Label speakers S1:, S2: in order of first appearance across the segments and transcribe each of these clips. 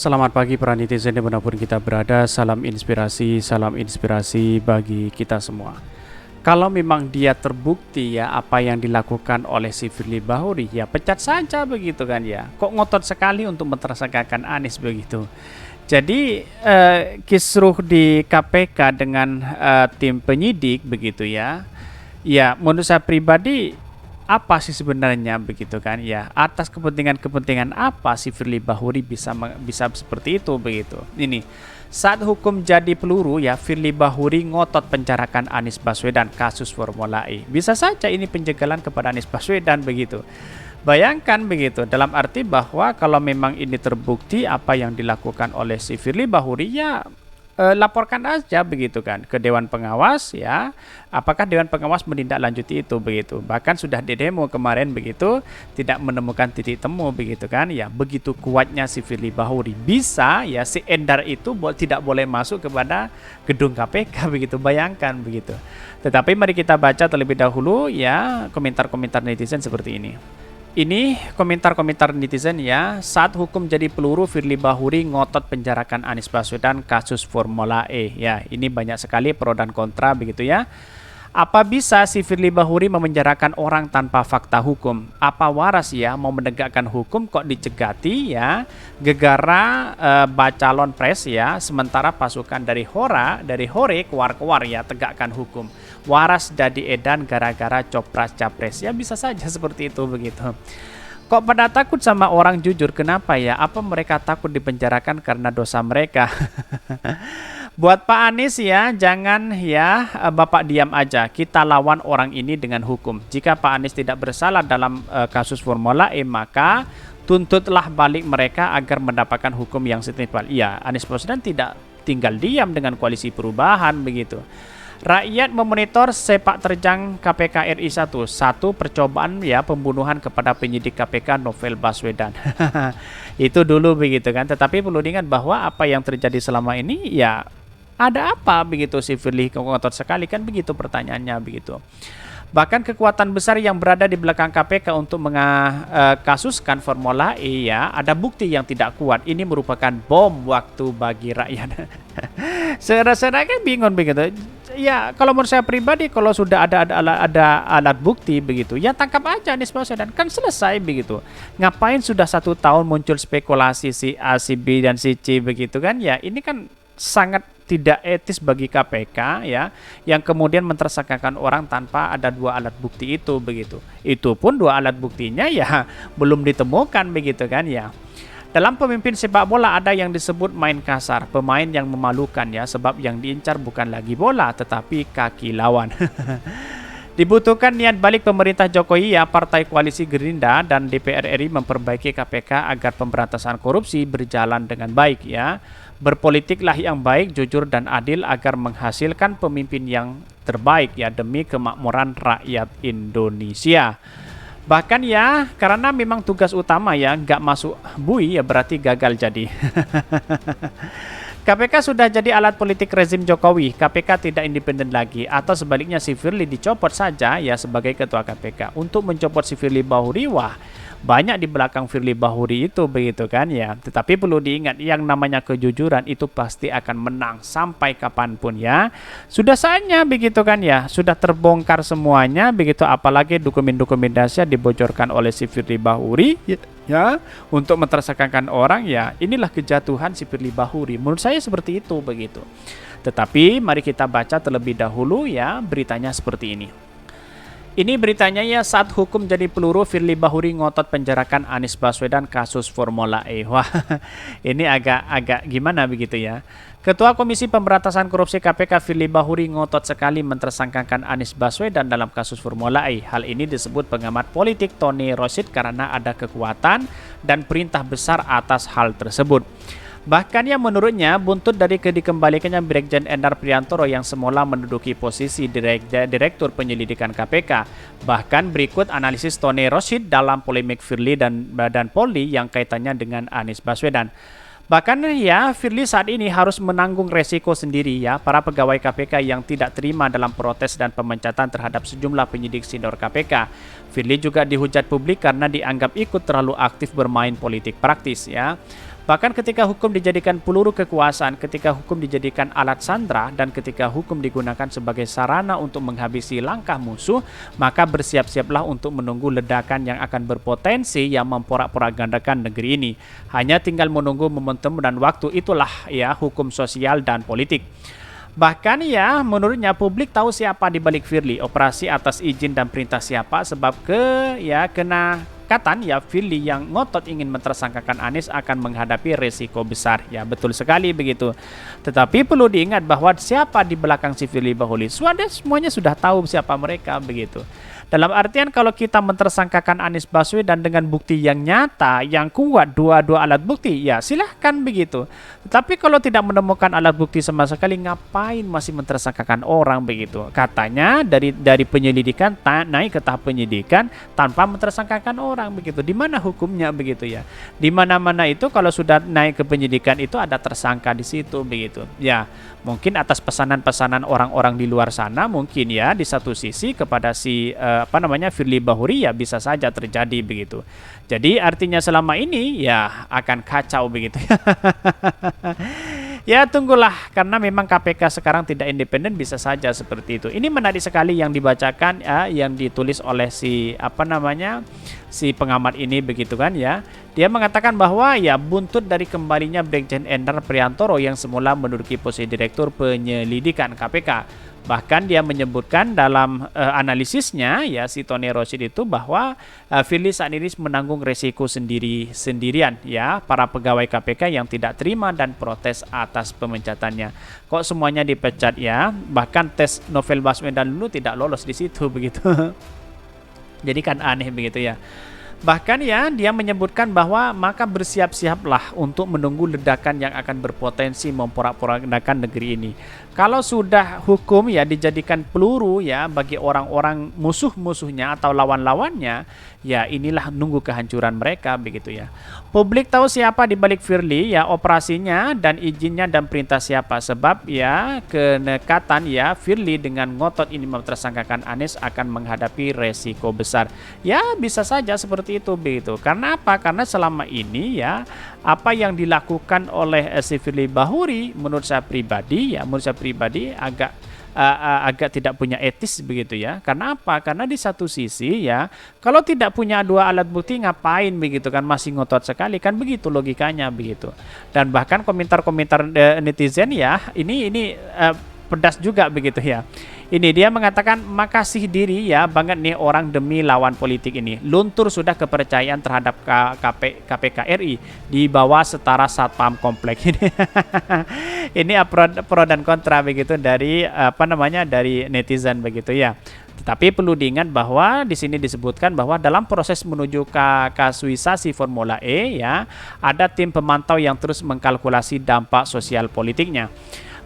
S1: Selamat pagi para netizen dimanapun kita berada, salam inspirasi bagi kita semua. Kalau memang dia terbukti ya apa yang dilakukan oleh si Firly Bahuri, ya pecat saja begitu kan ya. Kok ngotot sekali untuk mentersangkakan Anies begitu. Jadi kisruh di KPK dengan tim penyidik begitu ya. Ya menurut saya pribadi apa sih sebenarnya begitu kan ya, atas kepentingan apa si Firly Bahuri bisa seperti itu begitu. Ini saat hukum jadi peluru ya, Firly Bahuri ngotot penjarakan Anies Baswedan kasus Formula E. Bisa saja ini penjagalan kepada Anies Baswedan begitu. Bayangkan begitu, dalam arti bahwa kalau memang ini terbukti apa yang dilakukan oleh si Firly Bahuri ya, laporkan aja begitu kan ke Dewan Pengawas ya, apakah Dewan Pengawas menindaklanjuti itu begitu. Bahkan sudah di demo kemarin begitu, tidak menemukan titik temu begitu kan ya. Begitu kuatnya si Firly Bahuri, bisa ya si Endar itu tidak boleh masuk kepada gedung KPK begitu, bayangkan begitu. Tetapi mari kita baca terlebih dahulu ya komentar-komentar netizen seperti ini. Ini komentar-komentar netizen ya. Saat hukum jadi peluru, Firly Bahuri ngotot penjarakan Anies Baswedan kasus Formula E. Ya, ini banyak sekali pro dan kontra begitu ya. Apa bisa si Firly Bahuri memenjarakan orang tanpa fakta hukum? Apa waras ya mau menegakkan hukum kok dicegati ya? Gegara bacalon pres ya, sementara pasukan dari Hore keluar ya tegakkan hukum. Waras jadi edan gara-gara copras capres ya, bisa saja seperti itu begitu. Kok pada takut sama orang jujur? Kenapa ya? Apa mereka takut dipenjarakan karena dosa mereka? Buat Pak Anies ya, jangan ya Bapak diam aja. Kita lawan orang ini dengan hukum. Jika Pak Anies tidak bersalah dalam kasus Formula E, maka tuntutlah balik mereka agar mendapatkan hukum yang setimpal. Iya, Anies Baswedan tidak tinggal diam dengan koalisi perubahan begitu. Rakyat memonitor sepak terjang KPK RI 1. Satu percobaan ya pembunuhan kepada penyidik KPK Novel Baswedan. Itu dulu begitu kan. Tetapi perlu diingat bahwa apa yang terjadi selama ini ya ada apa begitu si Firly ngotot sekali kan begitu pertanyaannya begitu. Bahkan kekuatan besar yang berada di belakang KPK untuk mengkasuskan Formula E ya, ada bukti yang tidak kuat. Ini merupakan bom waktu bagi rakyat. Saudara-saudara kan bingung begitu. Ya kalau menurut saya pribadi, kalau sudah ada alat bukti begitu, ya tangkap aja Anies Baswedan, kan selesai begitu. Ngapain sudah 1 tahun muncul spekulasi si A, si B dan si C begitu kan? Ya ini kan sangat tidak etis bagi KPK ya, yang kemudian mentersangkakan orang tanpa ada 2 alat bukti itu begitu. Itu pun 2 alat buktinya ya belum ditemukan begitu kan ya. Dalam pemimpin sepak bola ada yang disebut main kasar, pemain yang memalukan ya, sebab yang diincar bukan lagi bola tetapi kaki lawan. Dibutuhkan niat balik pemerintah Jokowi ya, Partai Koalisi Gerindra dan DPR RI memperbaiki KPK agar pemberantasan korupsi berjalan dengan baik ya. Berpolitiklah yang baik, jujur dan adil agar menghasilkan pemimpin yang terbaik ya demi kemakmuran rakyat Indonesia. Bahkan ya karena memang tugas utama ya nggak masuk bui ya berarti gagal jadi. KPK sudah jadi alat politik rezim Jokowi. KPK tidak independen lagi, atau sebaliknya si Firly dicopot saja ya sebagai ketua KPK. Untuk mencopot si Firly Bahuri, wah banyak di belakang Firly Bahuri itu begitu kan ya. Tetapi perlu diingat yang namanya kejujuran itu pasti akan menang sampai kapanpun ya. Sudah saatnya begitu kan ya, sudah terbongkar semuanya begitu, apalagi dokumen-dokumen dahsyat dibocorkan oleh si Firly Bahuri ya untuk mentersangkakan orang ya. Inilah kejatuhan si Firly Bahuri. Menurut saya seperti itu begitu. Tetapi mari kita baca terlebih dahulu ya beritanya seperti ini. Ini beritanya ya, saat hukum jadi peluru, Firly Bahuri ngotot penjarakan Anies Baswedan kasus Formula E. Wah, ini agak gimana begitu ya. Ketua Komisi Pemberantasan Korupsi KPK Firly Bahuri ngotot sekali mentersangkakan Anies Baswedan dalam kasus Formula E. Hal ini disebut pengamat politik Tony Rosid karena ada kekuatan dan perintah besar atas hal tersebut. Bahkan yang menurutnya buntut dari dikembalikannya Brigjen Endar Priantoro yang semula menduduki posisi Direktur Penyelidikan KPK. Bahkan berikut analisis Tony Rosid dalam polemik Firly dan Badan Polri yang kaitannya dengan Anies Baswedan. Bahkan ya Firly saat ini harus menanggung resiko sendiri ya, para pegawai KPK yang tidak terima dalam protes dan pemecatan terhadap sejumlah penyidik senior KPK. Firly juga dihujat publik karena dianggap ikut terlalu aktif bermain politik praktis ya. Bahkan ketika hukum dijadikan peluru kekuasaan, ketika hukum dijadikan alat sandera, dan ketika hukum digunakan sebagai sarana untuk menghabisi langkah musuh, maka bersiap-siaplah untuk menunggu ledakan yang akan berpotensi yang memporak-porandakan negeri ini. Hanya tinggal menunggu momentum dan waktu, itulah ya hukum sosial dan politik. Bahkan ya menurutnya publik tahu siapa di balik Firly, operasi atas izin dan perintah siapa, sebab kena ya Firly yang ngotot ingin mentersangkakan Anies akan menghadapi resiko besar. Ya betul sekali begitu. Tetapi perlu diingat bahwa siapa di belakang si Firly Bahuri, semuanya sudah tahu siapa mereka begitu. Dalam artian kalau kita mentersangkakan Anies Baswedan dengan bukti yang nyata, yang kuat, dua alat bukti, ya silahkan begitu. Tetapi kalau tidak menemukan alat bukti sama sekali, ngapain masih mentersangkakan orang begitu? Katanya dari penyelidikan naik ke tahap penyidikan tanpa mentersangkakan orang begitu. Di mana hukumnya begitu ya? Di mana-mana itu kalau sudah naik ke penyidikan itu ada tersangka di situ begitu. Ya, mungkin atas pesanan-pesanan orang-orang di luar sana mungkin ya di satu sisi kepada si Firly Bahuri ya bisa saja terjadi begitu. Jadi artinya selama ini ya akan kacau begitu. Ya tunggulah, karena memang KPK sekarang tidak independen, bisa saja seperti itu. Ini menarik sekali yang dibacakan yang ditulis oleh si pengamat ini begitu kan ya. Dia mengatakan bahwa ya buntut dari kembalinya Brigjen Endar Priantoro yang semula menduduki posisi Direktur Penyelidikan KPK. Bahkan dia menyebutkan dalam analisisnya ya si Tony Rosid itu bahwa Firly saat ini menanggung resiko sendirian ya para pegawai KPK yang tidak terima dan protes atas pemecatannya. Kok semuanya dipecat ya? Bahkan tes Novel Baswedan dulu tidak lolos di situ begitu. Jadi kan aneh begitu ya. Bahkan ya dia menyebutkan bahwa maka bersiap-siaplah untuk menunggu ledakan yang akan berpotensi memporak-porandakan negeri ini. Kalau sudah hukum ya dijadikan peluru ya bagi orang-orang musuh-musuhnya atau lawan-lawannya, ya inilah nunggu kehancuran mereka begitu ya. Publik tahu siapa di balik Firly ya, operasinya dan izinnya dan perintah siapa, sebab ya kenekatan ya Firly dengan ngotot ini mentersangkakan Anies akan menghadapi resiko besar. Ya bisa saja seperti itu begitu. Karena apa? Karena selama ini ya apa yang dilakukan oleh si Firly Bahuri menurut saya pribadi agak tidak punya etis begitu ya. Karena apa? Karena di satu sisi ya kalau tidak punya dua alat bukti ngapain begitu kan, masih ngotot sekali kan, begitu logikanya begitu. Dan bahkan komentar-komentar netizen ya ini pedas juga begitu ya. Ini dia mengatakan makasih diri ya banget nih orang demi lawan politik ini. Luntur sudah kepercayaan terhadap KPK RI di bawah setara satpam komplek ini. Ini pro dan kontra begitu dari dari netizen begitu ya. Tetapi perlu diingat bahwa di sini disebutkan bahwa dalam proses menuju kasuisasi Formula E ya ada tim pemantau yang terus mengkalkulasi dampak sosial politiknya.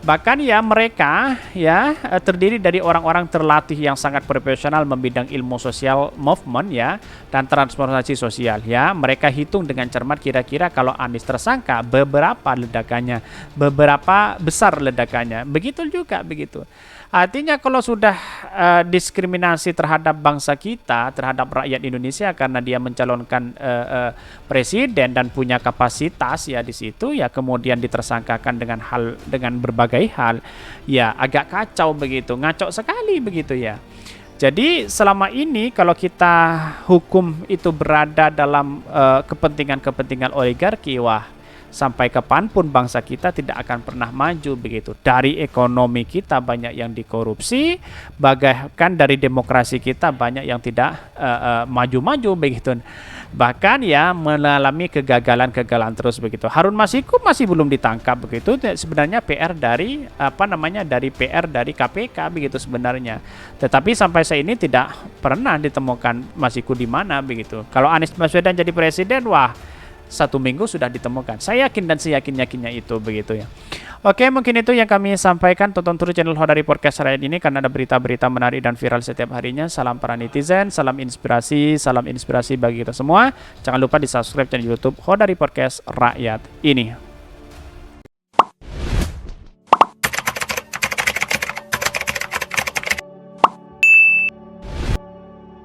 S1: Bahkan ya mereka ya terdiri dari orang-orang terlatih yang sangat profesional membidang ilmu sosial movement ya dan transformasi sosial ya. Mereka hitung dengan cermat kira-kira kalau Anies tersangka beberapa besar ledakannya. Begitu juga begitu. Artinya kalau sudah diskriminasi terhadap bangsa kita, terhadap rakyat Indonesia karena dia mencalonkan presiden dan punya kapasitas ya di situ ya, kemudian ditersangkakan dengan berbagai hal, ya agak kacau begitu, ngaco sekali begitu ya. Jadi selama ini kalau kita hukum itu berada dalam kepentingan oligarki, wah sampai kapanpun bangsa kita tidak akan pernah maju begitu. Dari ekonomi kita banyak yang dikorupsi, bagaikan dari demokrasi kita banyak yang tidak maju-maju begitu. Bahkan ya mengalami kegagalan terus begitu. Harun Masiku masih belum ditangkap begitu. Sebenarnya PR dari KPK begitu sebenarnya. Tetapi sampai saat ini tidak pernah ditemukan Masiku di mana begitu. Kalau Anies Baswedan jadi presiden, wah 1 minggu sudah ditemukan. Saya yakin dan seyakin-yakinnya itu begitu ya. Oke, mungkin itu yang kami sampaikan. Tonton terus channel Hodari Podcast Rakyat ini karena ada berita-berita menarik dan viral setiap harinya. Salam para netizen, salam inspirasi bagi kita semua. Jangan lupa di subscribe channel YouTube Hodari Podcast Rakyat ini.